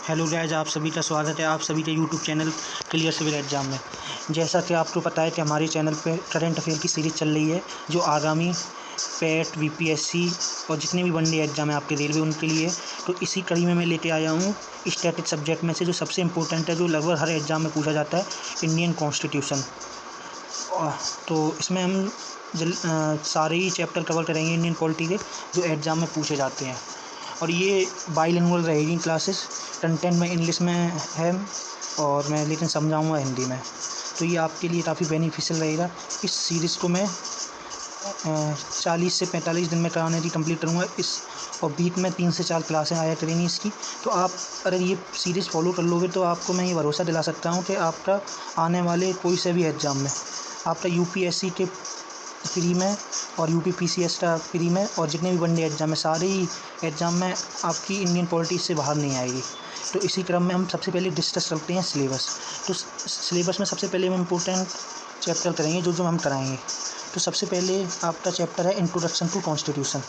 Hello guys, आप सभी का स्वागत है आप सभी के YouTube channel clear civil exam में। जैसा कि आपको पता है कि हमारे चैनल पे करंट अफेयर की सीरीज़ चल रही है जो आगामी पेट वीपीएससी और जितने भी वनडे एग्ज़ाम है आपके रेलवे उनके लिए। तो इसी कड़ी में मैं लेके आया हूँ स्टैटिक सब्जेक्ट में से जो सबसे इम्पोर्टेंट है, जो लगभग हर एग्ज़ाम में पूछा जाता है, इंडियन कॉन्स्टिट्यूशन। तो इसमें हम सारे ही चैप्टर कवर करेंगे इंडियन पॉलिटी के जो एग्ज़ाम में पूछे जाते हैं। और ये बाइलिंगुअल रहेगी क्लासेस, कंटेंट में इंग्लिश में है और मैं लेकिन समझाऊंगा हिंदी में। तो ये आपके लिए काफ़ी बेनिफिशियल रहेगा। इस सीरीज़ को मैं 40 से 45 दिन में कराने की कंप्लीट करूँगा और बीच में 3 से 4 क्लासें आया करेंगी इसकी। तो आप अगर ये सीरीज़ फॉलो कर लोगे तो आपको मैं ये भरोसा दिला सकता हूँ कि आपका आने वाले कोई से भी एग्ज़ाम में, आपका यूपीएससी के फ्री में और यूपीपीसीएस का फ्री में और जितने भी वनडे एग्ज़ाम है, सारे ही एग्ज़ाम में आपकी इंडियन पॉलिटी से बाहर नहीं आएगी। तो इसी क्रम में हम सबसे पहले डिस्कस करते हैं सिलेबस। तो सिलेबस में सबसे पहले हम इम्पोर्टेंट चैप्टर करेंगे जो हम कराएंगे। तो सबसे पहले आपका चैप्टर है इंट्रोडक्शन टू कॉन्स्टिट्यूशन।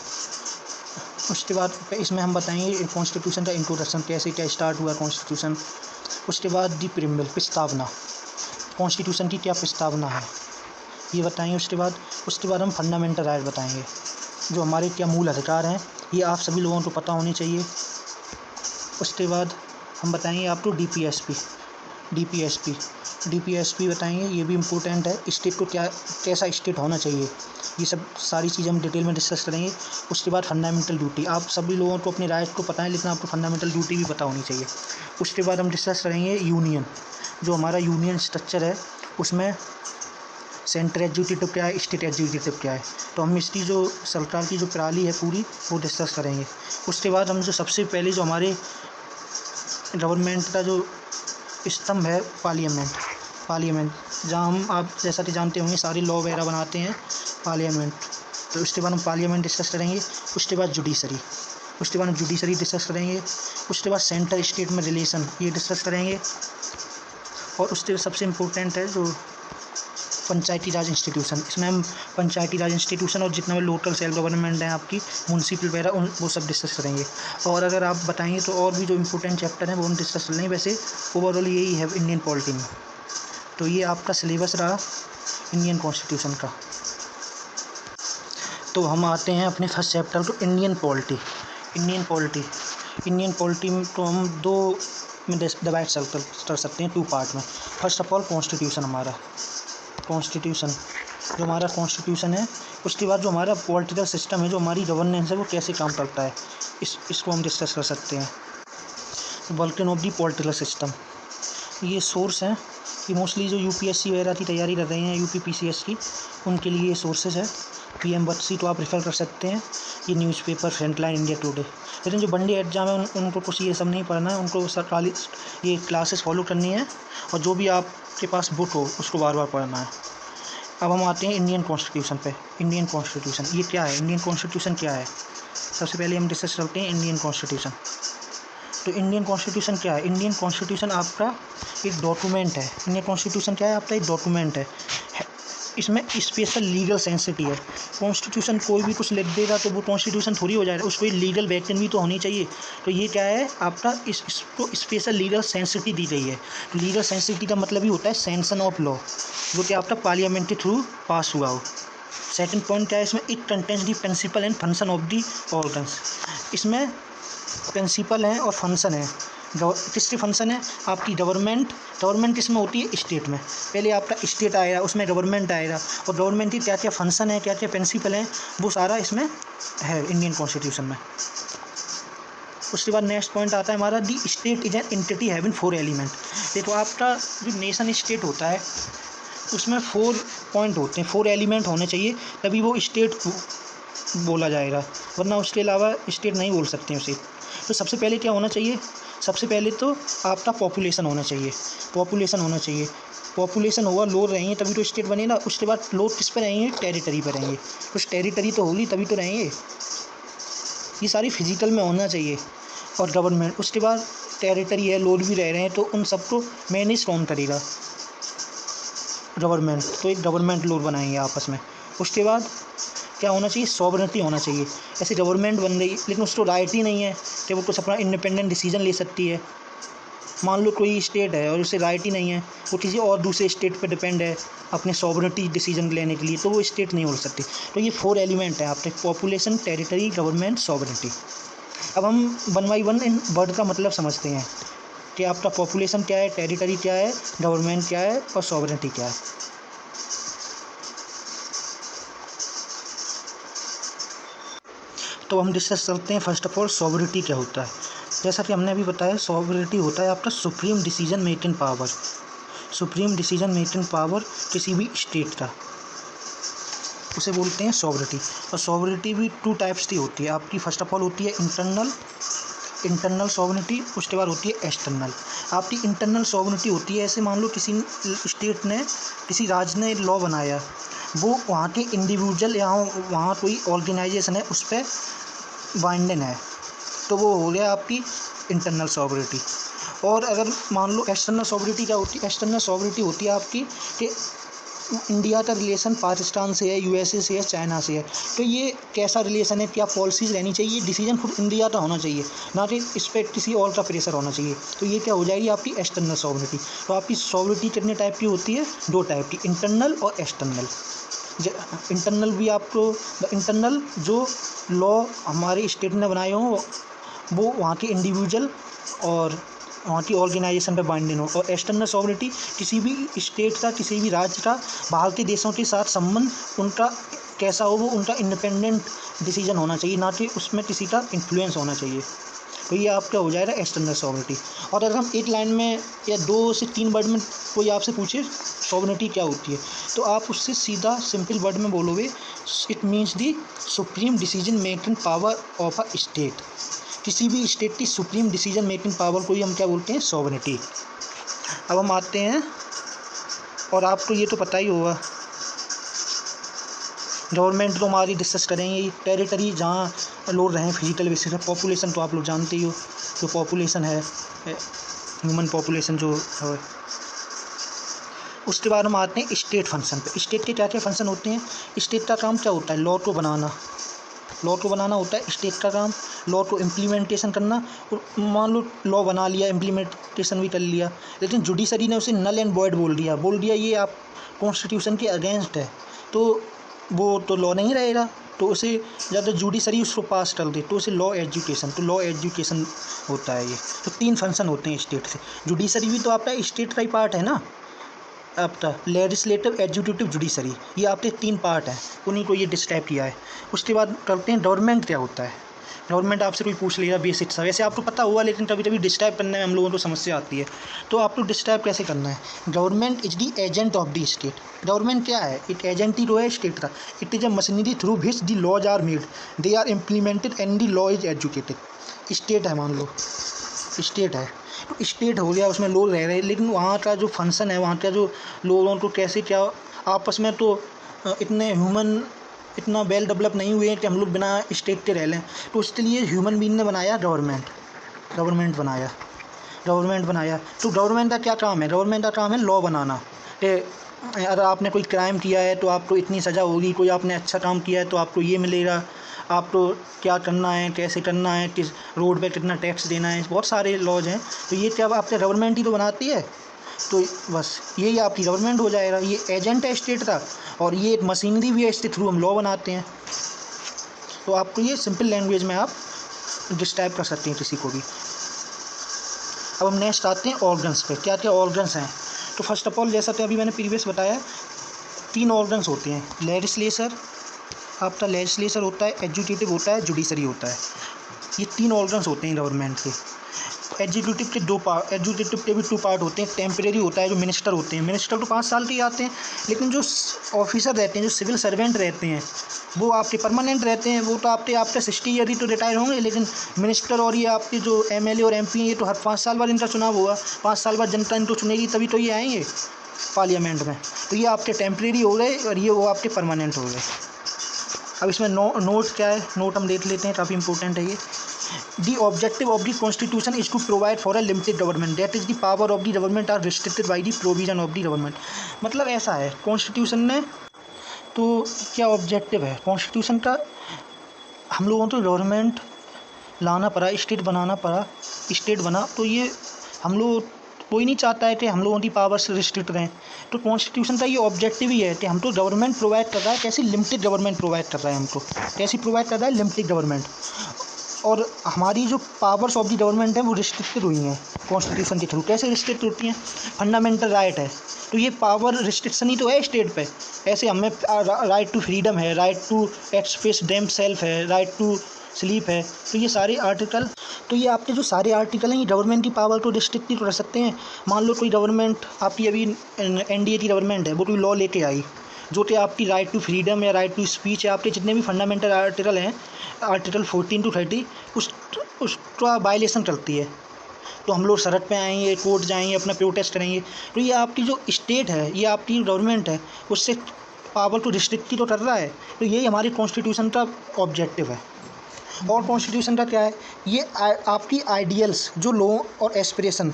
उसके बाद इसमें हम बताएंगे कॉन्स्टिट्यूशन का इंट्रोडक्शन, कैसे क्या स्टार्ट हुआ कॉन्स्टिट्यूशन। उसके बाद दी प्रीम्बल, प्रस्तावना, कॉन्स्टिट्यूशन की क्या प्रस्तावना है ये बताएंगे। उसके बाद हम फंडामेंटल राइट बताएंगे, जो हमारे क्या मूल अधिकार हैं, ये आप सभी लोगों को पता होनी चाहिए। उसके बाद हम बताएंगे आपको डीपीएसपी बताएंगे, ये भी इम्पोर्टेंट है। स्टेट को कैसा स्टेट होना चाहिए, ये सब सारी चीज़ें हम डिटेल में डिस्कस करेंगे। उसके बाद फंडामेंटल ड्यूटी, आप सभी लोगों को अपने राइट को पता है लेकिन आपको फंडामेंटल ड्यूटी भी पता होनी चाहिए। उसके बाद हम डिस्कस करेंगे यूनियन, जो हमारा यूनियन स्ट्रक्चर है उसमें सेंट्रल एग्जीक्यूटिव क्या है, स्टेट एग्जीक्यूटिव क्या है। तो हम इसकी जो सरकार की जो प्रणाली है पूरी वो डिस्कस करेंगे। उसके बाद हम जो सबसे पहले जो हमारे गवर्नमेंट का जो स्तंभ है पार्लियामेंट, जहाँ हम आप जैसा कि जानते होंगे सारे लॉ वगैरह बनाते हैं पार्लियामेंट। तो उसके बाद हम पार्लियामेंट डिस्कस करेंगे। उसके बाद जुडिशरी डिस्कस करेंगे। उसके बाद सेंटर स्टेट में रिलेशन ये डिस्कस करेंगे। और उसके सबसे इम्पोर्टेंट है जो पंचायती राज इंस्टीट्यूशन, इसमें हम पंचायती राज इंस्टीट्यूशन और जितना भी लोकल सेल्फ गवर्नमेंट हैं आपकी म्यूनसिपल वगैरह वो सब डिस्कस करेंगे। और अगर आप बताएंगे तो और भी जो इम्पोर्टेंट चैप्टर हैं वो हम डिस्कस कर लेंगे। वैसे ओवरऑल यही है इंडियन पॉलिटी में। तो ये आपका सिलेबस रहा इंडियन कॉन्स्टिट्यूशन का। तो हम आते हैं अपने फर्स्ट चैप्टर को, इंडियन पॉलिटी में तो हम दो में डिवाइड कर सकते हैं, 2 पार्ट में। फर्स्ट ऑफ ऑल कॉन्स्टिट्यूशन जो हमारा कॉन्स्टिट्यूशन है, उसके बाद जो हमारा पॉलिटिकल सिस्टम है, जो हमारी गवर्नेंस है वो कैसे काम करता है, इसको हम डिस्कस कर सकते हैं। Working of the political system, ये सोर्स हैं कि मोस्टली जो यूपीएससी वगैरह की तैयारी कर रहे हैं यूपीपीसीएस की, उनके लिए ये सोर्सेज है। पीएम बत्सी तो आप रेफ़र कर सकते हैं, ये न्यूज़पेपर फ्रंटलाइन इंडिया टुडे। लेकिन जो वनडे एग्ज़ाम है उनको कुछ ये सब नहीं पढ़ना है, उनको सरकारी ये क्लासेस फॉलो करनी है और जो भी आपके पास बुक हो उसको बार बार पढ़ना है। अब हम आते हैं इंडियन कॉन्स्टिट्यूशन पे। इंडियन कॉन्स्टिट्यूशन ये क्या है, इंडियन कॉन्स्टिट्यूशन क्या है, सबसे पहले हम डिस्कस करते हैं इंडियन कॉन्स्टिट्यूशन। तो इंडियन कॉन्स्टिट्यूशन क्या है, इंडियन कॉन्स्टिट्यूशन आपका एक डॉक्यूमेंट है। इंडियन कॉन्स्टिट्यूशन क्या है, आपका एक डॉक्यूमेंट है। इसमें स्पेशल लीगल सेंसिटी है। कॉन्स्टिट्यूशन कोई भी कुछ लिख देगा तो वो कॉन्स्टिट्यूशन थोड़ी हो जाएगा, उसको लीगल बैकग्राउंड भी तो होनी चाहिए। तो ये क्या है आपका, इसको स्पेशल लीगल सेंसिटी दी गई है। लीगल सेंसिटी का मतलब ही होता है सैंक्शन ऑफ लॉ, जो कि आपका पार्लियामेंट के थ्रू पास हुआ हो। सेकंड पॉइंट क्या है इसमें, it contains the principle and function of the organs. इसमें प्रिंसिपल हैं और फंक्शन है। किसके फंक्शन है, आपकी गवर्नमेंट इसमें होती है स्टेट में। पहले आपका स्टेट आएगा, उसमें गवर्नमेंट आएगा, और गवर्नमेंट की क्या क्या फंक्शन है, क्या क्या प्रिंसिपल हैं, वो सारा इसमें है इंडियन कॉन्स्टिट्यूशन में। उसके बाद नेक्स्ट पॉइंट आता है हमारा, दी state is an entity having 4 element. देखो आपका जो नेशन स्टेट होता है उसमें 4 पॉइंट होते हैं, 4 एलिमेंट होने चाहिए, तभी वो स्टेट बोला जाएगा, वरना उसके अलावा स्टेट नहीं बोल सकते उसे। तो सबसे पहले क्या होना चाहिए, सबसे पहले तो आपका पॉपुलेशन होना चाहिए। पॉपुलेशन होगा, लोग रहेंगे तभी तो स्टेट बनेगा। उसके बाद लोग किस पर रहेंगे, टेरिटरी पर रहेंगे, कुछ टेरिटरी तो होगी तभी तो रहेंगे। ये सारी फिजिकल में होना चाहिए। और गवर्नमेंट, उसके बाद टेरिटरी है, लोग भी रह रहे हैं, तो उन सबको मैनेज कौन करेगा, गवर्नमेंट। तो एक गवर्नमेंट लोग बनाएंगे आपस में। उसके बाद क्या होना चाहिए, सॉवरेनिटी होना चाहिए। ऐसे गवर्नमेंट बन रही लेकिन उसको राइट ही नहीं है कि वो कुछ अपना इंडिपेंडेंट डिसीजन ले सकती है। मान लो कोई स्टेट है और उसे राइट ही नहीं है, वो किसी और दूसरे स्टेट पे डिपेंड है अपने सॉवरेनिटी डिसीजन लेने के लिए, तो वो स्टेट नहीं हो सकती। तो ये 4 एलिमेंट है आपके: पॉपुलेशन, टेरिटरी, गवर्नमेंट, सॉवरेनिटी। अब हम 1 बाई 1 इन वर्ड का मतलब समझते हैं कि आपका पॉपुलेशन क्या है, टेरिटरी क्या है, गवर्नमेंट क्या है और सॉवरेनिटी क्या है। तो हम डिस्कस करते हैं फर्स्ट ऑफ ऑल सॉवरेनिटी क्या होता है। जैसा कि हमने अभी बताया, सॉवरेनिटी होता है आपका supreme decision making power. Supreme decision making power किसी भी स्टेट का, उसे बोलते हैं सॉवरेनिटी। और सॉवरेनिटी भी 2 टाइप्स की होती है आपकी। फर्स्ट ऑफ ऑल होती है इंटरनल सॉवरेनिटी, उसके बाद होती है एक्सटर्नल। आपकी इंटरनल सॉवरेनिटी होती है, ऐसे मान लो किसी स्टेट ने, किसी राज्य ने लॉ बनाया, वो वहाँ के इंडिविजुअल या वहाँ कोई ऑर्गेनाइजेशन है उस पर बाइंडेड है, तो वो हो गया आपकी इंटरनल सॉवरेनिटी। और अगर मान लो एक्सटर्नल सॉवरेनिटी क्या होती है, एक्सटर्नल सॉवरेनिटी होती है आपकी कि इंडिया का रिलेशन पाकिस्तान से है, यूएसए से है, चाइना से है, तो ये कैसा रिलेशन है, क्या पॉलिसीज़ रहनी चाहिए, डिसीजन खुद इंडिया का होना चाहिए, ना कि इस पर किसी और का प्रेशर होना चाहिए। तो ये क्या हो जाएगी आपकी एक्सटर्नल सॉवरेनिटी। तो आपकी सॉवरेनिटी कितने टाइप की होती है? 2 टाइप की, इंटरनल और एक्सटर्नल। इंटरनल भी आपको, इंटरनल जो लॉ हमारे स्टेट ने बनाए हों वो वहाँ के इंडिविजुअल और वहाँ की ऑर्गेनाइजेशन पे बाइंडिंग हो। और एक्सटर्नल सॉवरेनिटी किसी भी स्टेट का, किसी भी राज्य का बाहर के देशों के साथ संबंध उनका कैसा हो, वो उनका इंडिपेंडेंट डिसीजन होना चाहिए, ना कि उसमें किसी का इन्फ्लुएंस होना चाहिए। तो ये आपका हो जाएगा एक्सटर्नल सॉवरेनिटी। और अगर हम एक लाइन में या 2 से 3 वर्ड में कोई आपसे पूछे सॉवरेनिटी क्या होती है, तो आप उससे सीधा सिंपल वर्ड में बोलोगे, it means the supreme decision making power of a state. किसी भी स्टेट की सुप्रीम डिसीजन मेकिंग पावर को ही हम क्या बोलते हैं? सॉवरेनिटी। अब हम आते हैं, और आपको ये तो पता ही होगा, गवर्नमेंट तो हमारी डिस्कस करेंगे। टेरिटरी जहाँ लोग रहें फिजिकल बेसिस पर। पॉपुलेशन तो आप लोग जानते ही हो, जो पॉपुलेशन है, ह्यूमन पॉपुलेशन जो है। उसके बाद हम आते हैं स्टेट फंक्शन पे। स्टेट के क्या क्या फंक्शन होते हैं? स्टेट का काम क्या होता है? लॉ को बनाना होता है स्टेट का काम। लॉ को इम्प्लीमेंटेशन करना, और मान लो लॉ बना लिया, इम्प्लीमेंटेशन भी कर लिया, लेकिन जुडिशरी ने उसे नल एंड वॉइड बोल दिया ये आप कॉन्स्टिट्यूशन के अगेंस्ट है, तो वो तो लॉ नहीं रहेगा। तो उसे ज़्यादा जुडिशरी उसको पास कर दे तो उसे लॉ एजुकेशन होता है ये। तो 3 फंक्शन होते हैं स्टेट से। जुडिशरी भी तो आपका स्टेट का ही पार्ट है ना, आपका लेजिस्लेटिव, एग्जीक्यूटिव, जुडिशरी, ये आपके 3 पार्ट हैं, उन्हीं को ये डिस्क्राइब किया है। उसके बाद करते हैं गवर्नमेंट क्या होता है। गवर्नमेंट आपसे कोई पूछ लेगा बेसिक सा, वैसे आपको पता हुआ, लेकिन कभी कभी डिस्क्राइब करने में हम लोगों को समस्या आती है, तो आपको डिस्क्राइब कैसे करना है। Government is the agent of the state. Government क्या है? इट एजेंट ही तो है स्टेट का। It is a machinery through which the laws are made, they are implemented and the law is educated. State है, मान लो स्टेट है, तो स्टेट हो गया, उसमें लोग रह रहे हैं, लेकिन वहाँ का जो फंक्शन है, वहाँ का जो लोगों को कैसे क्या आपस में, तो इतना वेल डेवलप नहीं हुए हैं कि हम लोग बिना स्टेट के रह लें। तो उसके लिए ह्यूमन बीइंग ने बनाया गवर्नमेंट बनाया। तो गवर्नमेंट का क्या काम है? गवर्नमेंट का काम है लॉ बनाना, कि अगर आपने कोई क्राइम किया है तो आपको इतनी सज़ा होगी, कोई आपने अच्छा काम किया है तो आपको ये मिलेगा, आपको क्या करना है, कैसे करना है, किस रोड पे कितना टैक्स देना है, बहुत सारे लॉज हैं। तो ये क्या आपके गवर्नमेंट ही तो बनाती है, तो बस यही आपकी गवर्नमेंट हो जाएगा। ये एजेंट है स्टेट का, और ये एक मशीनरी भी है, इसके थ्रू हम लॉ बनाते हैं। तो आपको ये सिंपल लैंग्वेज में आप डिस्क्राइब कर सकते हैं किसी को भी। अब हम नेक्स्ट आते हैं ऑर्गन्स पे। क्या क्या ऑर्गन्स हैं? तो फर्स्ट ऑफ ऑल, जैसा कि अभी मैंने प्रीवियस बताया, 3 ऑर्गन्स होते हैं। लेजिस्लेचर, आपका लेजिस्लेचर होता है, एग्जीक्यूटिव होता है, जुडिशरी होता है। ये 3 ऑर्गन्स होते हैं गवर्नमेंट के। एग्जीक्यूटिव के 2 पार्ट, एग्जीक्यूटिव के भी 2 पार्ट होते हैं। टेम्परेरी होता है, जो मिनिस्टर होते हैं, मिनिस्टर तो 5 साल के ही आते हैं, लेकिन जो ऑफिसर रहते हैं, जो सिविल सर्वेंट रहते हैं, वो आपके परमानेंट रहते हैं। वो तो आपके 60 ईयर ही तो रिटायर होंगे, लेकिन मिनिस्टर और ये आपके जो MLA और MP हैं, ये तो हर 5 साल बाद इनका चुनाव होगा, 5 साल बाद जनता इनको चुनेगी, तभी तो ये आएंगे पार्लियामेंट में। तो ये आपके टेम्परेरी हो गए, और ये वो आपके परमानेंट हो गए। अब इसमें नोट क्या है, नोट हम देख लेते हैं, काफ़ी इंपॉर्टेंट है ये। The objective of the constitution is to provide for a limited government, that is the power of the government are restricted by the provision of the government। मतलब ऐसा है कॉन्स्टिट्यूशन ने, तो क्या ऑब्जेक्टिव है कॉन्स्टिट्यूशन का? हम लोगों को गवर्नमेंट लाना पड़ा, स्टेट बनाना पड़ा, स्टेट बना, तो ये हम लोग कोई नहीं चाहता है कि हम लोगों की पावर्स रिस्ट्रिक्ट रहें। तो कॉन्स्टिट्यूशन का ये ऑब्जेक्टिव ही है कि हमको गवर्नमेंट प्रोवाइड कर रहा है, कैसी लिमिटेड गवर्नमेंट प्रोवाइड कर रहा है हमको, कैसी प्रोवाइड कर रहा है लिमिटेड गवर्नमेंट, और हमारी जो पावर्स ऑफ द गवर्नमेंट है वो रिस्ट्रिक्टेड हुई हैं कॉन्स्टिट्यूशन के थ्रू। कैसे रिस्ट्रिक्ट होती हैं? फंडामेंटल राइट है तो ये पावर रिस्ट्रिक्शन ही तो है स्टेट पे। ऐसे हमें राइट टू फ्रीडम है, right to express them self है, राइट टू स्लीप है। तो ये सारे आर्टिकल, तो ये आपके जो सारे आर्टिकल हैं ये गवर्नमेंट की पावर को रिस्ट्रिक्ट तो रह सकते हैं। मान लो कोई गवर्नमेंट आपकी अभी NDA की गवर्नमेंट है, वो कोई लॉ लेके आई जो कि आपकी राइट टू फ्रीडम या राइट टू स्पीच है, आपके जितने भी फंडामेंटल आर्टिकल हैं, आर्टिकल 14 to 30 उसका वायलेशन करती है। तो हम लोग सड़क पे आएंगे, कोर्ट जाएंगे, अपना प्रोटेस्ट करेंगे। तो ये आपकी जो स्टेट है, ये आपकी गवर्नमेंट है, उससे पावर को रिस्ट्रिक्ट तो कर रहा है। तो यही हमारे कॉन्स्टिट्यूशन का ऑब्जेक्टिव है। और कॉन्स्टिट्यूशन का क्या है? ये आपकी आइडियल्स, जो लोगों और एस्पिरेशन,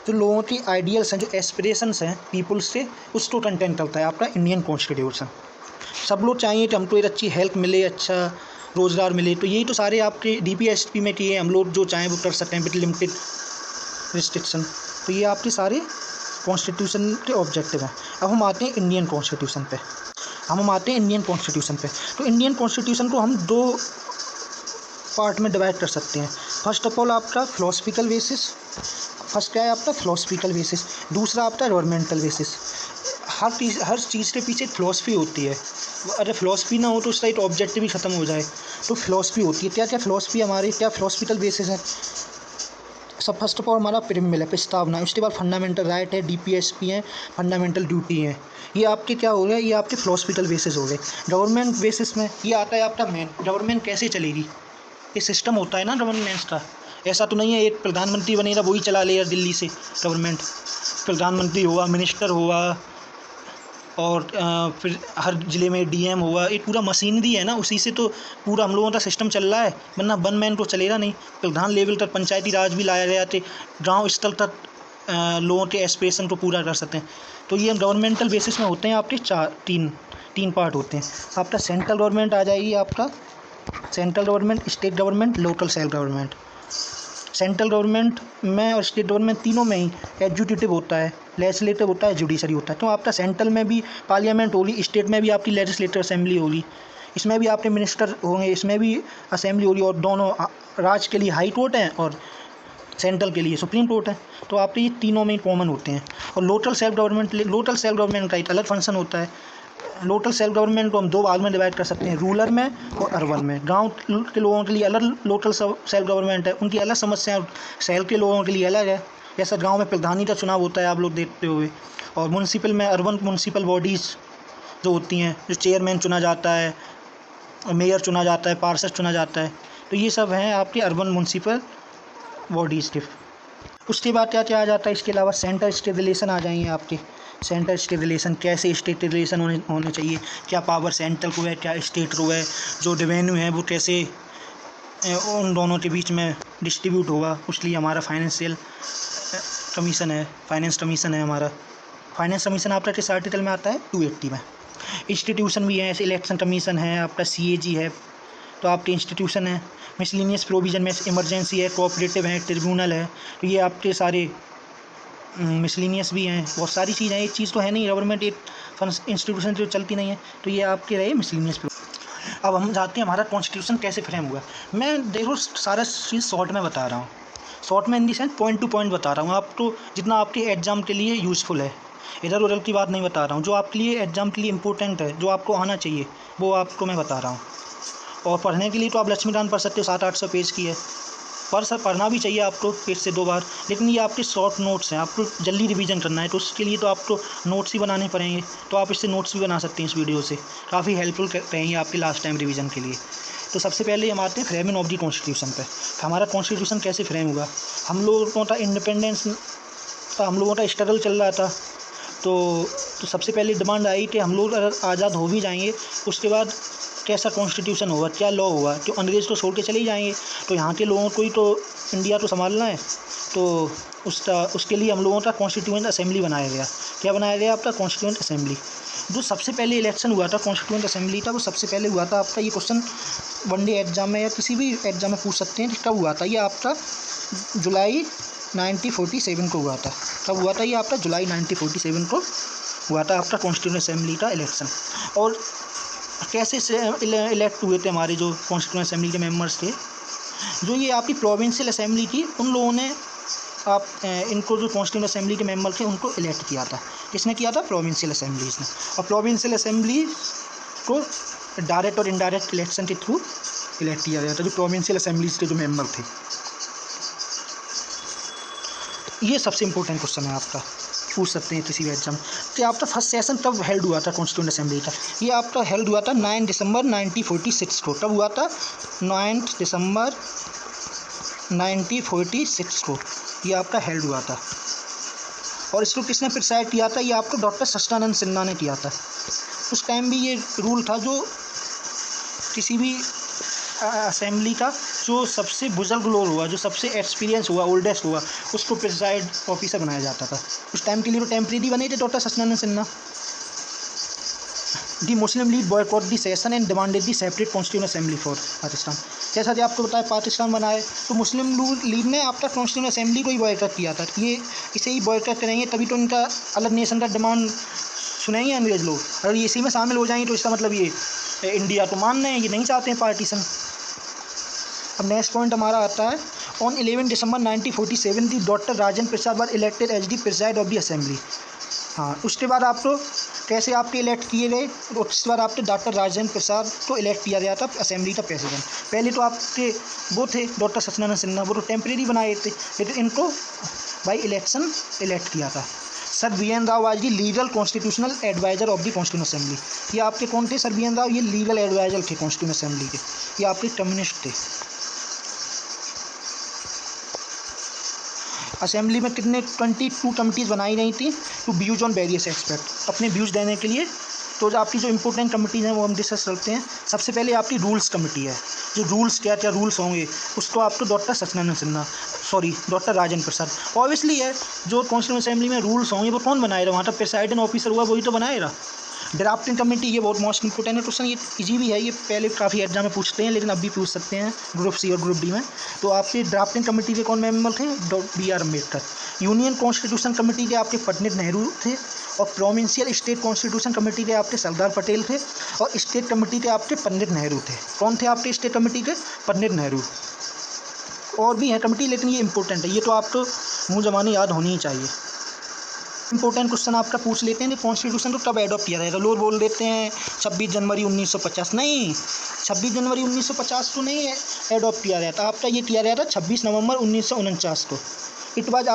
जो लोगों की आइडियल्स हैं, जो एस्पिरेशंस हैं पीपल्स से, उसको कंटेन करता है आपका इंडियन कॉन्स्टिट्यूशन। सब लोग चाहिए कि हमको एक अच्छी हेल्थ मिले, अच्छा रोज़गार मिले। तो यही तो सारे आपके DPSP में किए हम लोग जो चाहें वो कर सकते हैं विद लिमिटेड रिस्ट्रिक्शन। तो ये आपके सारे कॉन्स्टिट्यूशन के ऑब्जेक्टिव हैं। अब हम आते हैं इंडियन कॉन्स्टिट्यूशन पे। तो इंडियन कॉन्स्टिट्यूशन को हम दो पार्ट में डिवाइड कर सकते हैं। फर्स्ट ऑफ ऑल आपका फिलोसफिकल बेसिस, फर्स्ट क्या है आपका फिलोसफिकल बेसिस, दूसरा आपका गवर्नमेंटल बेसिस। हर चीज़ के पीछे फिलोसफी होती है। अगर फिलोसफी ना हो तो उसका एक ऑब्जेक्टिव ही ख़त्म हो जाए। तो फिलोसफी होती है। क्या क्या फिलोसफी हमारी, क्या फिलोसफिकल बेसिस है? सब फर्स्ट ऑफ ऑल हमारा प्रिमिल है, प्रस्तावना। उसके बाद फंडामेंटल राइट है, DPSP है, फंडामेंटल ड्यूटी है। ये आपके क्या हो गए? ये आपके फिलोसफिकल बेसिस हो गए। गवर्नमेंट बेसिस में ये आता है आपका मेन, गवर्नमेंट कैसे चलेगी, ये सिस्टम होता है ना गवर्नेंस का। ऐसा तो नहीं है एक प्रधानमंत्री बनेगा वही चला लेगा दिल्ली से गवर्नमेंट। प्रधानमंत्री हुआ, मिनिस्टर हुआ, और फिर हर ज़िले में DM हुआ। एक पूरा मशीनरी है ना, उसी से तो पूरा हम लोगों का सिस्टम चल रहा है, वरना वन मैन तो चलेगा नहीं। प्रधान लेवल तक पंचायती राज भी लाया गया थे, गांव स्तर तक लोगों के एस्पिरेशन को पूरा कर सकते हैं। तो ये गवर्नमेंटल बेसिस में होते हैं आपके तीन पार्ट होते हैं। आपका सेंट्रल गवर्नमेंट आ जाएगी, आपका central government, state government, local self government. Central government में और स्टेट गवर्नमेंट तीनों में ही एग्जीक्यूटिव होता है, लेजिस्लेटिव होता है, जुडिशरी होता है। तो आपका सेंट्रल में भी पार्लियामेंट होगी, स्टेट में भी आपकी लेजिस्लेटिव असेंबली होगी, इसमें भी आपके मिनिस्टर होंगे, इसमें भी असेंबली होगी। और दोनों राज्य के लिए हाई कोर्ट हैं और सेंट्रल के लिए सुप्रीम कोर्ट है। तो आपके ये तीनों में कॉमन होते हैं। और लोकल सेल्फ गवर्नमेंट का एक अलग फंक्शन होता है। लोकल सेल्फ गवर्नमेंट को हम दो भाग में डिवाइड कर सकते हैं, रूरल में और अर्बन में। गांव के लोगों के लिए अलग लोकल सेल्फ गवर्नमेंट है, उनकी अलग समस्याएं, शहर के लोगों के लिए अलग है। जैसा गांव में प्रधानी का चुनाव होता है आप लोग देखते हुए। और म्यूनसिपल में, अर्बन म्यूनसिपल बॉडीज़ जो होती हैं, जो चेयरमैन चुना जाता है, मेयर चुना जाता है, पार्षद चुना जाता है। तो ये सब हैं आपके अर्बन म्यूनसिपल बॉडीज़ के। उसके बाद क्या क्या आ जाता है? इसके अलावा सेंटर स्टेट रिलेशन आ जाएंगे आपके। सेंटर स्टेट रिलेशन, कैसे स्टेट रिलेशन होने चाहिए, क्या पावर सेंट्रल को है, क्या स्टेट को है, जो रेवेन्यू है वो कैसे उन दोनों के बीच में डिस्ट्रीब्यूट होगा। उसके लिए हमारा फाइनेंस कमीशन है हमारा। फाइनेंस कमीशन आपका किस आर्टिकल में आता है? 280 में। इंस्टीट्यूशन भी है, इलेक्शन कमीशन है, आपका CAG है, तो आपके इंस्टीट्यूशन है। मिसलिनियस प्रोविजन में इमरजेंसी है, कोऑपरेटिव है, ट्रिब्यूनल है। तो ये आपके सारे मिसलिनियस भी हैं, बहुत सारी चीज़ें हैं। एक चीज़ तो है नहीं, गवर्नमेंट एक इंस्टीट्यूशन जो चलती नहीं है। तो ये आपके रहे मिसलिनियस। अब हम जाते हैं हमारा कॉन्स्टिट्यूशन कैसे फ्रेम हुआ। मैं देखो सारा चीज़ शॉर्ट में बता रहा हूँ, शॉर्ट में इन the sense point two point बता रहा हूँ आपको, जितना आपके एग्ज़ाम के लिए यूज़फुल है। इधर उधर की बात नहीं बता रहा हूँ, जो आपके लिए एग्ज़ाम के लिए इंपॉर्टेंट है, जो आपको आना चाहिए, वो आपको मैं बता रहा हूँ। और पढ़ने के लिए तो आप लक्ष्मीकांत पढ़ सकते हो, 700-800 पेज की है। पढ़ना भी चाहिए आपको 1 से 2 बार, लेकिन ये आपके शॉर्ट नोट्स हैं, आपको जल्दी रिवीजन करना है, तो उसके लिए तो आपको नोट्स ही बनाने पड़ेंगे। तो आप इससे नोट्स भी बना सकते हैं, इस वीडियो से काफ़ी हेल्पफुल रहेंगे आपके लास्ट टाइम रिवीजन के लिए। तो सबसे पहले हम आते हैं फ्रेमिंग ऑफ द कॉन्स्टिट्यूशन पे। हमारा कॉन्स्टिट्यूशन कैसे फ्रेम हुआ? हम लोगों का इंडिपेंडेंस का, हम लोगों का स्ट्रगल चल रहा था। तो सबसे पहले डिमांड आई कि हम लोग अगर आज़ाद हो भी जाएंगे, उसके बाद कैसा कॉन्स्टिट्यूशन होगा, क्या लॉ होगा, क्यों अंग्रेज़ तो छोड़ के चले ही जाएंगे, तो यहाँ के लोगों को ही तो इंडिया तो संभालना है। तो उसके लिए हम लोगों का कॉन्स्टिट्यूएंट असेंबली बनाया गया। क्या बनाया गया? आपका कॉन्स्टिट्यूएंट असेंबली। जो सबसे पहले इलेक्शन हुआ था कॉन्स्टिट्यूएंट असेंबली का, वो सबसे पहले हुआ था आपका, ये क्वेश्चन वनडे एग्जाम में या किसी भी एग्जाम में पूछ सकते हैं, कब हुआ था? ये आपका जुलाई 1947 को हुआ था। कब हुआ था ये आपका? जुलाई 1947 को हुआ था आपका कॉन्स्टिट्यूएंट असेंबली का इलेक्शन। और कैसे से इलेक्ट हुए थे हमारे जो कॉन्स्टिट्यूएंट असेंबली के मेंबर्स थे? जो ये आपकी प्रोविंशियल असेंबली थी, उन लोगों ने इनको जो कॉन्स्टिट्यूएंट असेंबली के मेंबर थे उनको इलेक्ट किया था। किसने किया था? प्रोविंशियल असेंबलीज ने। और प्रोविंशियल असेंबली को डायरेक्ट और इनडायरेक्ट इलेक्शन के थ्रू इलेक्ट किया गया था, जो प्रोविंशियल असेंबलीज के जो मेंबर थे। ये सबसे इंपॉर्टेंट क्वेश्चन है आपका, पूछ सकते हैं किसी भी एग्जाम कि आपका फर्स्ट सेशन कब हेल्ड हुआ था कॉन्स्टिट्यूएंट असेंबली का? ये आपका हेल्ड हुआ था 9 दिसंबर 1946 को। कब हुआ था? 9 दिसंबर 1946 को ये आपका हेल्ड हुआ था। और इसको किसने प्रिसाइड किया था? ये आपको डॉक्टर सच्चिदानंद सिन्हा ने किया था। उस टाइम भी ये रूल था, जो किसी भी असेंबली का जो सबसे बुजुर्ग लोग हुआ, जो सबसे एक्सपीरियंस हुआ, ओल्डेस्ट हुआ, उसको प्रिसाइड ऑफिसर बनाया जाता था। उस टाइम के लिए तो टेम्परेरी बने थे doctor Sachchidanand Sinha. The Muslim league boycott the session and demanded the separate constituent assembly for Pakistan. जैसा कि आपको बताया पाकिस्तान बनाए, तो मुस्लिम लीग ने आपका कॉन्स्टिट्यूएंट असेंबली को ही बॉयकॉट किया था। ये इसे ही बॉयकॉट करेंगे तभी तो इनका अलग नेशन का डिमांड सुनेंगे अंग्रेज लोग। अगर ये इसी में शामिल हो जाएंगे तो इसका मतलब ये इंडिया तो मान रहे हैं, ये नहीं चाहते हैं पार्टीशन। अब नेक्स्ट पॉइंट हमारा आता है, on 11 December 1947 the doctor Rajendra Prasad were elected as the president of the assembly. हाँ, उसके बाद आपको कैसे आपके इलेक्ट किए गए? उसके बाद आपके डॉक्टर राजेंद्र प्रसाद को इलेक्ट किया गया था असेंबली का प्रेसिडेंट। पहले तो आपके वो थे डॉक्टर सच्चिदानंद सिन्हा, वो तो टेम्परेरी बनाए थे, लेकिन इनको बाई इलेक्शन इलेक्ट किया था। Sir V N Rao was the legal constitutional adviser of the constituent assembly. ये आपके कौन थे? सर वीएन राव, ये लीगल एडवाइजर थे कॉन्स्टिट्यूएंट असेंबली के। ये आपके कम्युनिस्ट थे। असेंबली में कितने 22 कमिटीज़ बनाई गई थी to views on various aspect, अपने व्यूज़ देने के लिए। तो जो आपकी जो इंपॉर्टेंट कमिटीज़ हैं वो हम डिस्कस करते हैं। सबसे पहले आपकी रूल्स कमेटी है, जो रूल्स क्या क्या रूल्स होंगे उसको आपको डॉक्टर राजेंद्र प्रसाद ऑब्वियसली है। जो कॉन्स्टिट्यूएंट असेंबली में रूल्स होंगे वो कौन बनाएगा? वहाँ तक प्रेसाइडिंग ऑफिसर हुआ वही तो बनाएगा। ड्राफ्टिंग कमेटी, ये बहुत मोस्ट इंपॉर्टेंट है क्वेश्चन, ये इजी भी है, ये पहले काफ़ी एग्जाम में पूछते हैं लेकिन अब भी पूछ सकते हैं ग्रुप सी और ग्रुप डी में। तो आपके ड्राफ्टिंग कमेटी के कौन मेंबर थे? BR Ambedkar. Union constitution committee के आपके पंडित नेहरू थे। और प्रोविंशियल स्टेट कॉन्स्टिट्यूशन कमेटी के आपके सरदार पटेल थे। और स्टेट कमेटी के आपके पंडित नेहरू थे। कौन थे आपके स्टेट कमेटी के? पंडित नेहरू। और भी है कमेटी लेकिन ये इंपॉर्टेंट है, ये तो आपको मुँह जबानी याद होनी ही चाहिए। इंपॉर्टेंट क्वेश्चन आपका पूछ लेते हैं कि कॉन्स्टिट्यूशन तो कब एडॉप्ट किया जाएगा? लोग बोल देते हैं 26 जनवरी 1950। नहीं, 26 जनवरी 1950 को नहीं एडॉप्ट किया गया था, आपका ये किया गया था 26 नवंबर 1949 को। इट वाज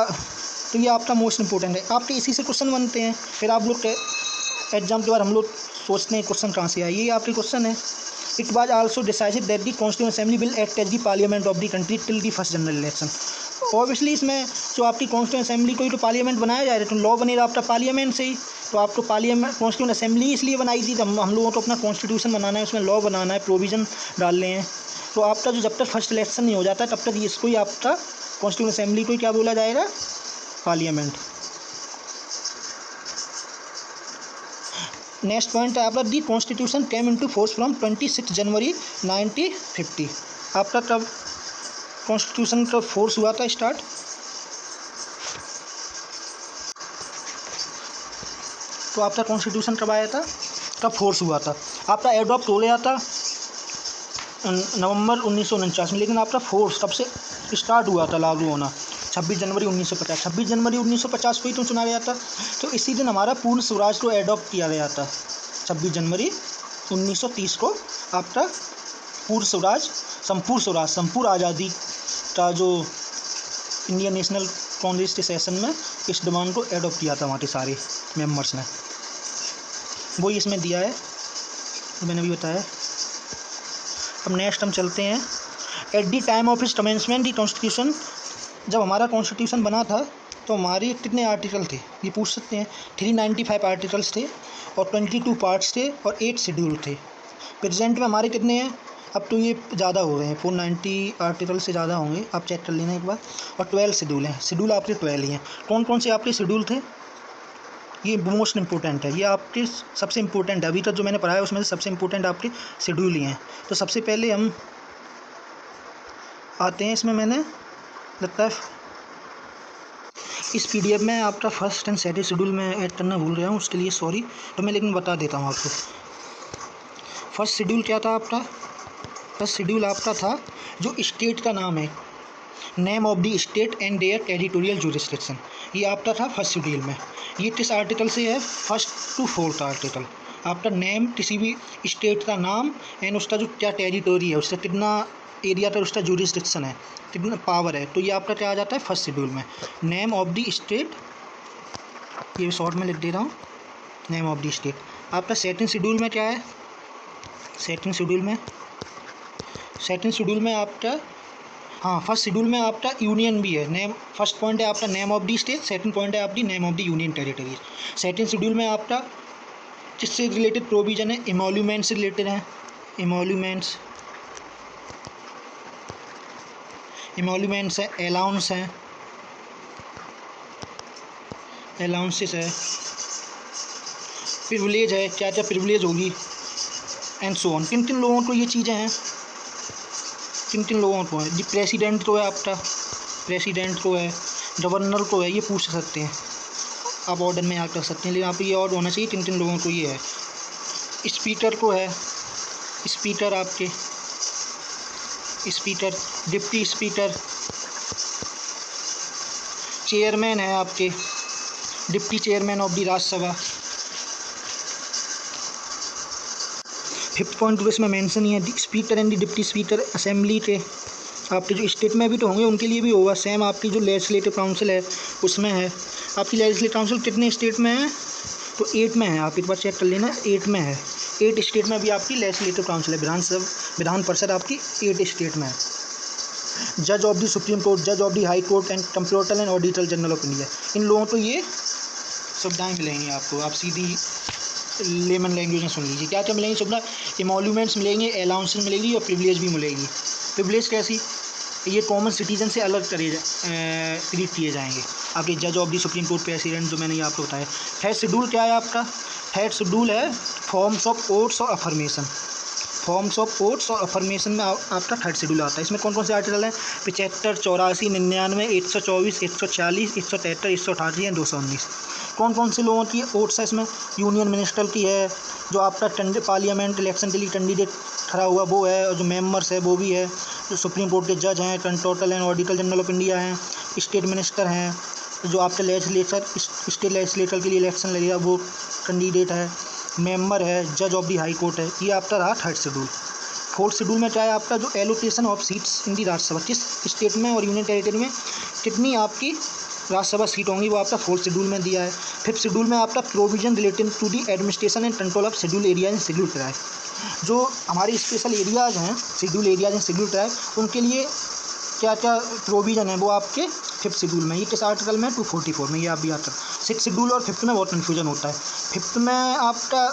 तो ये आपका मोस्ट इंपॉर्टेंट है, आपके इसी से क्वेश्चन बनते हैं। फिर आप लोग एग्जाम के बाद हम लोग सोचते हैं क्वेश्चन कहाँ से आए, ये आपके क्वेश्चन है। It was also decided that the constituent assembly will act as the parliament of the country till the first general election. Obviously इसमें जो आपकी कॉन्स्टिट्यूएंट असेंबली को ही तो पार्लियामेंट बनाया जाए, तो लॉ बनेगा आपका पार्लियामेंट से ही। तो आपको पार्लियामेंट कॉन्स्टिट्यूएंट असेंबली इसलिए बनाई थी, हम लोगों को अपना कॉन्स्टिट्यूशन बनाना है, उसमें लॉ बनाना है, प्रोविज़न डालने हैं। तो आपका जो जब तक फर्स्ट इलेक्शन नहीं हो जाता तब तक इसको ही आपका कॉन्स्टिट्यूएंट असेंबली को ही क्या बोला जाएगा? पार्लियामेंट। नेक्स्ट पॉइंट है आपका दी constitution came into force from 26 जनवरी 1950। आपका कब कॉन्स्टिट्यूशन का फोर्स हुआ था स्टार्ट? तो आपका कॉन्स्टिट्यूशन कब आया था, कब फोर्स हुआ था? आपका एडॉप्ट हो गया था नवंबर 1949 में, लेकिन आपका फोर्स कब से स्टार्ट हुआ था लागू होना? 26 जनवरी 1950। 26 जनवरी 1950 को ही तो चुना गया था। तो इसी दिन हमारा पूर्ण स्वराज को एडॉप्ट किया गया था। 26 जनवरी 1930 को आपका पूर्ण स्वराज, संपूर्ण आज़ादी का जो इंडियन नेशनल कांग्रेस के सेशन में इस डिमांड को एडॉप्ट किया था हमारे सारे मेंबर्स ने, वही इसमें दिया है, मैंने भी बताया। अब नेक्स्ट हम चलते हैं, एट द टाइम ऑफ इस कमेंसमेंट द कॉन्स्टिट्यूशन, जब हमारा कॉन्स्टिट्यूशन बना था तो हमारे कितने आर्टिकल थे ये पूछ सकते हैं। 395 आर्टिकल्स थे और 22 पार्ट्स थे और 8 शेड्यूल थे। प्रेजेंट में हमारे कितने हैं? अब तो ये ज़्यादा हो गए हैं, 490 आर्टिकल से ज़्यादा होंगे, आप चेक कर लेना एक बार। और 12 शेड्यूल हैं, शेड्यूल आपके 12 ही हैं। कौन कौन से आपके शेड्यूल थे? ये मोस्ट इंपॉर्टेंट है, ये आपके सबसे इंपॉर्टेंट है, अभी तक जो मैंने पढ़ाया उसमें से सबसे इंपॉर्टेंट आपके शेड्यूल ही हैं। तो सबसे पहले हम आते हैं इसमें, मैंने लगता है इस पीडीएफ में आपका फर्स्ट एंड सेकंड शेड्यूल में ऐड करना भूल गया हूँ, उसके लिए सॉरी। तो मैं लेकिन बता देता हूँ आपको। फर्स्ट शेड्यूल क्या था आपका? फर्स्ट शेड्यूल आपका था जो स्टेट का नाम है, name of the state and their territorial jurisdiction, ये आपका था फर्स्ट शेड्यूल में। ये किस आर्टिकल से है? First to fourth article. आपका नेम, किसी भी स्टेट का नाम एंड उसका जो क्या टेरिटोरी है, उसका कितना एरिया पर उसका जुरिस्डिक्शन है, कितना पावर है, तो ये आपका क्या आ जाता है फर्स्ट शेड्यूल में। नेम ऑफ द स्टेट, ये शॉर्ट में लिख दे रहा हूँ, नेम ऑफ द स्टेट। आपका सेकंड शेड्यूल में क्या है? सेकंड शेड्यूल में आपका, हाँ, फर्स्ट शेड्यूल में आपका यूनियन भी है। नेम, फर्स्ट पॉइंट है आपका name of the state, second point है आपकी name of the union territories. Second schedule में आपका किससे रिलेटेड प्रोविजन है? इमोल्यूमेंट से रिलेटेड है। इमोल्यूमेंट्स है, अलाउंसेस है, प्रिविलेज है, क्या क्या प्रिविलेज होगी, एंड सो ऑन। किन किन लोगों को ये चीज़ें हैं? किन किन लोगों को है? जी प्रेसिडेंट को है आपका, प्रेसिडेंट को है, गवर्नर को है, ये पूछ सकते हैं आप, ऑर्डर में याद कर सकते हैं, लेकिन आप ये ऑर्डर होना चाहिए किन किन लोगों को ये है। स्पीकर को है, स्पीकर आपके, स्पीकर, डिप्टी स्पीकर, चेयरमैन है आपके, deputy chairman of the Rajya Sabha. Fifth point तो इसमें मेंशन ही है, speaker and deputy speaker assembly के आपके जो स्टेट में भी तो होंगे, उनके लिए भी होगा सेम। आपकी जो लेजिस्लेटिव काउंसिल है उसमें है। आपकी लेजिस्लेटिव काउंसिल कितने स्टेट में है? तो 8 में है, आप एक बार चेक कर लेना, 8 में है। 8 स्टेट में भी आपकी लेजिस्लेटिव काउंसिल है, विधान परिषद आपकी 8 स्टेट में है। जज ऑफ द सुप्रीम कोर्ट, जज of the high court and comptroller and auditor general of India, इन लोगों को ये सुविधाएँ मिलेंगी आपको। आप सीधी लेमन लैंग्वेज में सुन लीजिए, क्या क्या मिलेंगी सुविधा? इमोल्यूमेंट्स मिलेंगे, अलाउंसेस मिलेगी और प्रिविलेज भी मिलेगी। प्रिविलेज कैसी? ये कॉमन सिटीजन से अलग ट्रीट किए जाएंगे। आपके जज of the supreme court, president, जो मैंने ये आपको बताया। थर्ड शेड्यूल क्या है आपका? थर्ड शेड्यूल है फॉर्म्स ऑफ ओथ्स और अफर्मेशन। फॉर्म्स ऑफ ओथ्स और अफर्मेशन में आपका थर्ड शेड्यूल आता है। इसमें कौन कौन से आर्टिकल हैं? 75, 84, 99, 124, 140, 173, 188 एंड 219। कौन कौन से लोगों की ओट्स है इसमें? यूनियन मिनिस्टर की है, जो आपका पार्लियामेंट इलेक्शन के लिए कैंडिडेट खड़ा हुआ वो है, और जो मेंबर्स है वो भी है, जो सुप्रीम कोर्ट के जज हैं, controller and auditor general of India हैं, स्टेट मिनिस्टर हैं, जो आपके लेजिस्लेचर, स्टेट लेजिस्लेटर के लिए इलेक्शन लड़ेगा वो कैंडिडेट है, मेंबर है, जज ऑफ द हाई कोर्ट है। ये आपका रहा थर्ड शेड्यूल। फोर्थ शेड्यूल में क्या है आपका? जो एलोकेशन ऑफ सीट्स इन दी राज्यसभा, किस स्टेट में और यूनियन टेरिटरी में कितनी आपकी राज्यसभा सीट होंगी, वो आपका फोर्थ शेड्यूल में दिया है। फिफ्थ शेड्यूल में आपका provision relating to the administration and control of schedule areas and schedule tribe, जो हमारे स्पेशल एरियाज हैं, schedule areas and schedule tribe, उनके लिए क्या क्या प्रोविजन है वो आपके फिफ्थ शेड्यूल में। ये किस आर्टिकल में? 244 में। ये आप भी याद कर। सिक्स शेड्यूल और फिफ्थ में बहुत कन्फ्यूजन होता है। फिफ्थ में आपका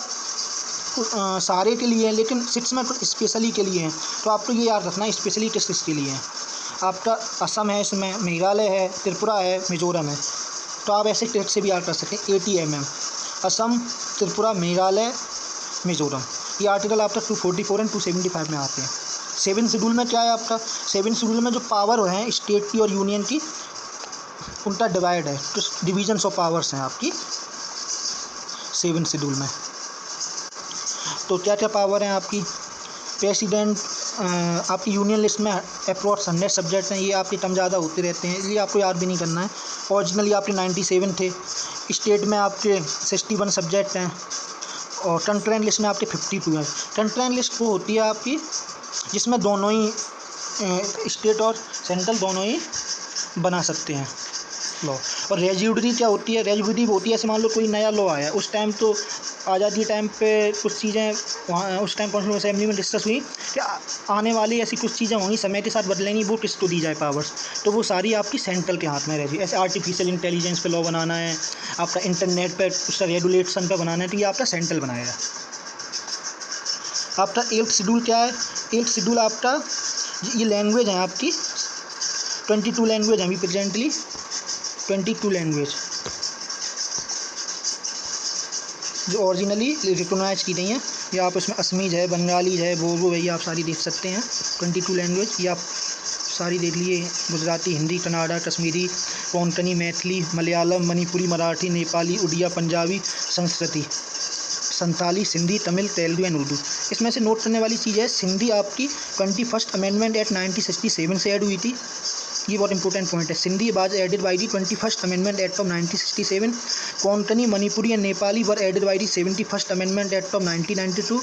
सारे के लिए है, लेकिन सिक्स में कुछ स्पेशली के लिए हैं, तो आपको ये याद रखना है स्पेशली किस किस के लिए है। आपका असम है, इसमें मेघालय है, त्रिपुरा है, मिजोरम है, तो आप ऐसे टेक्स्ट से भी याद कर सकते हैं। ATMM, असम, त्रिपुरा, मेघालय, मिजोरम, ये आर्टिकल आपका 244 एंड 275 में आते हैं। सेवन शेड्यूल में क्या है आपका? सेवन शेड्यूल में जो पावर हैं स्टेट की और यूनियन की, उनका डिवाइड है, तो डिविजन्स ऑफ पावर्स हैं आपकी सेवन शेड्यूल में। तो क्या क्या पावर हैं आपकी? प्रेसिडेंट, आपकी यूनियन लिस्ट में अप्रॉक्स 100 सब्जेक्ट हैं, ये आपके कम ज़्यादा होते रहते हैं, इसलिए आपको याद भी नहीं करना है। ओरिजिनली आपके 97 थे। स्टेट में आपके 61 सब्जेक्ट हैं, और कंकरेंट लिस्ट में आपके 52 हैं। कंकरेंट लिस्ट वो होती है आपकी जिसमें दोनों ही स्टेट और सेंट्रल दोनों ही बना सकते हैं लॉ। और रेजिड्यूरी क्या होती है? रेजिड्यूरी होती है, ऐसे मान लो कोई नया लॉ आया, उस टाइम तो आज़ादी टाइम पे कुछ चीज़ें वहाँ उस टाइम कॉन्स्टिट्यूशन असेंबली में डिस्कस हुई कि आने वाली ऐसी कुछ चीज़ें होंगी समय के साथ बदलेंगी, वो किसको दी जाए पावर्स, तो वो सारी आपकी सेंट्रल के हाथ में रहेगी। ऐसे आर्टिफिशियल इंटेलिजेंस पे लॉ बनाना है, आपका इंटरनेट पर उसका रेगुलेशन पे बनाना है, तो ये आपका सेंट्रल बनाएगा। आपका 8th शेड्यूल क्या है? 8th शेड्यूल आपका ये लैंग्वेज है आपकी 22 लैंग्वेज हैं अभी प्रेजेंटली, 22 लैंग्वेज जो ओरिजिनली रिकॉग्नाइज की गई हैं। ये आप इसमें असमीज है, बंगाली है, बोडो है, ये आप सारी देख सकते हैं। 22 लैंग्वेज ये आप सारी देख लिए, गुजराती, हिंदी, कन्नड़ा, कश्मीरी, कोंकणी, मैथिली, मलयालम, मणिपुरी, मराठी, नेपाली, उड़िया, पंजाबी, संस्कृति, संताली, सिंधी, तमिल, तेलुगु एंड उर्दू। इसमें से नोट करने वाली चीज़ है, सिंधी आपकी 21st अमेंडमेंट एक्ट 1967 से ऐड हुई थी। ये बहुत इंपॉर्टेंट पॉइंट है। Sindhi was added by the 21st amendment act of 1967। Konkani, Manipuri and Nepali were added by the 71st amendment act of 1992।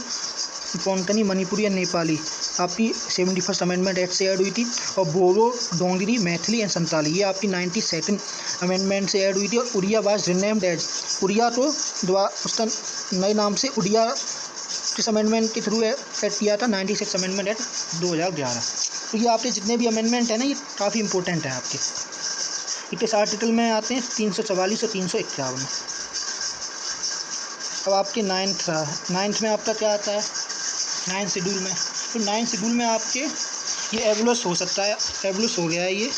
Konkani, Manipuri and Nepali आपकी 71st अमेंडमेंट एक्ट से ऐड हुई थी। और बोडो, डोंगरी, मैथिली एंड संताली ये आपकी 92nd अमेंडमेंट से ऐड हुई थी। और Oriya was renamed as, Oriya तो उसका नए नाम से उड़िया किस अमेंडमेंट के थ्रू ऐड किया था, 96 अमेंडमेंट एक्ट 2011। तो ये आपके जितने भी अमेंडमेंट है ना, ये काफ़ी इंपॉर्टेंट है आपके। इस आर्टिकल में आते हैं 344 और 351। अब आपके नाइन्थ में आपका क्या आता है, 9th शेड्यूल में। तो 9th शेड्यूल में आपके ये एबुलस हो सकता है, एबुलस हो गया है ये।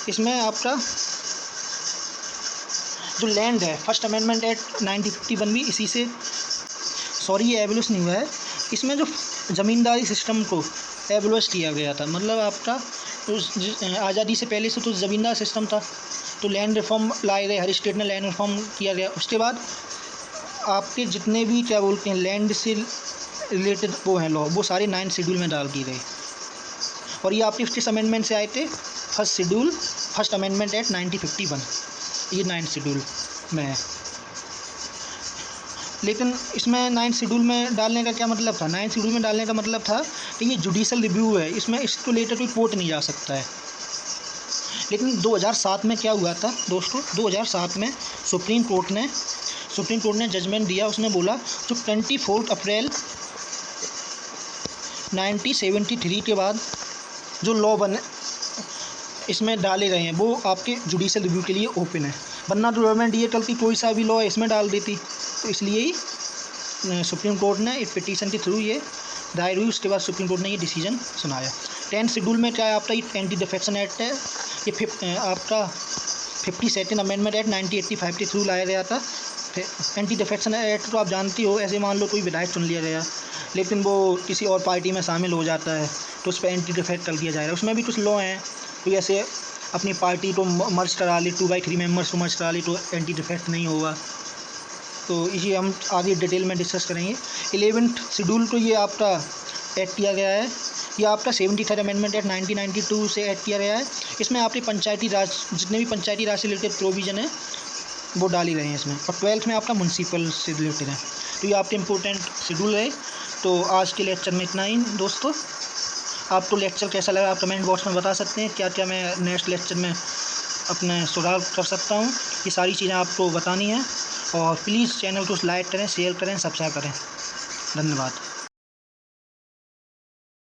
इसमें आपका जो लैंड है, फर्स्ट अमेंडमेंट एक्ट 1951 भी इसी से, सॉरी ये एबुलस नहीं हुआ है, इसमें जो ज़मींदारी सिस्टम को एबुलस किया गया था। मतलब आपका आज़ादी से पहले से तो ज़मींदार सिस्टम था, तो लैंड रिफॉर्म लाए गए, हर स्टेट में लैंड रिफॉर्म किया गया। उसके बाद आपके जितने भी क्या बोलते हैं लैंड से रिलेटेड वो हैं लॉ, वो सारे 9th शेड्यूल में डाल दिए गए। और ये आपके 50 अमेंडमेंट से आए थे। First schedule, first amendment act 1951, ये 9th शेड्यूल में है। लेकिन इसमें 9th शेड्यूल में डालने का क्या मतलब था, 9th शेड्यूल में डालने का मतलब था कि ये जुडिशल रिव्यू है, इसमें इसको रिलेटेड कोई कोर्ट नहीं जा सकता है। लेकिन 2007 में क्या हुआ था दोस्तों, 2007 में सुप्रीम कोर्ट ने जजमेंट दिया। उसने बोला जो 24 अप्रैल 1973 के बाद जो लॉ बने इसमें डाले गए हैं, वो आपके जुडिशल रिव्यू के लिए ओपन है। वरना तो गवर्नमेंट ये कल की कोई सा भी लॉ इसमें डाल देती। तो इसलिए ही सुप्रीम कोर्ट ने इस पिटीशन के थ्रू ये दायर हुई। उसके बाद सुप्रीम कोर्ट ने ये डिसीजन सुनाया। 10th शेड्यूल में क्या है आपका, ये एंटी डिफेक्शन एक्ट है। ये आपका 52nd अमेंडमेंट एक्ट 1985 के थ्रू लाया गया था। एंटी डिफेक्शन एक्ट तो आप जानती हो, ऐसे मान लो कोई विधायक चुन लिया गया, लेकिन वो किसी और पार्टी में शामिल हो जाता है, तो उस पर एंटी डिफेक्ट कर दिया जाएगा। उसमें भी कुछ लॉ हैं, तो ऐसे अपनी पार्टी को मर्ज करा ली, 2/3 मेंबर्स को मर्ज करा ली, तो एंटी डिफेक्ट नहीं होगा। तो इसे हम आगे डिटेल में डिस्कस करेंगे। 11th शेड्यूल को ये आपका ऐड किया गया है। ये आपका 73rd अमेंडमेंट एक्ट 1992 से ऐड किया गया है। इसमें आपके पंचायती राज, जितने भी पंचायती राज से रिलेटेड प्रोविज़न है वो डाली गए हैं इसमें। और 12th में आपका म्यूनसिपल से रिलेटेड है। तो ये आपके इंपॉर्टेंट शेड्यूल है। तो आज के लेक्चर में इतना ही दोस्तों। आपको लेक्चर कैसा लगा आप कमेंट बॉक्स में बता सकते हैं। क्या क्या मैं नेक्स्ट लेक्चर में अपने सुधार कर सकता हूँ, ये सारी चीज़ें आपको बतानी है। और प्लीज़ चैनल को लाइक करें, शेयर करें, सब्सक्राइब करें। धन्यवाद।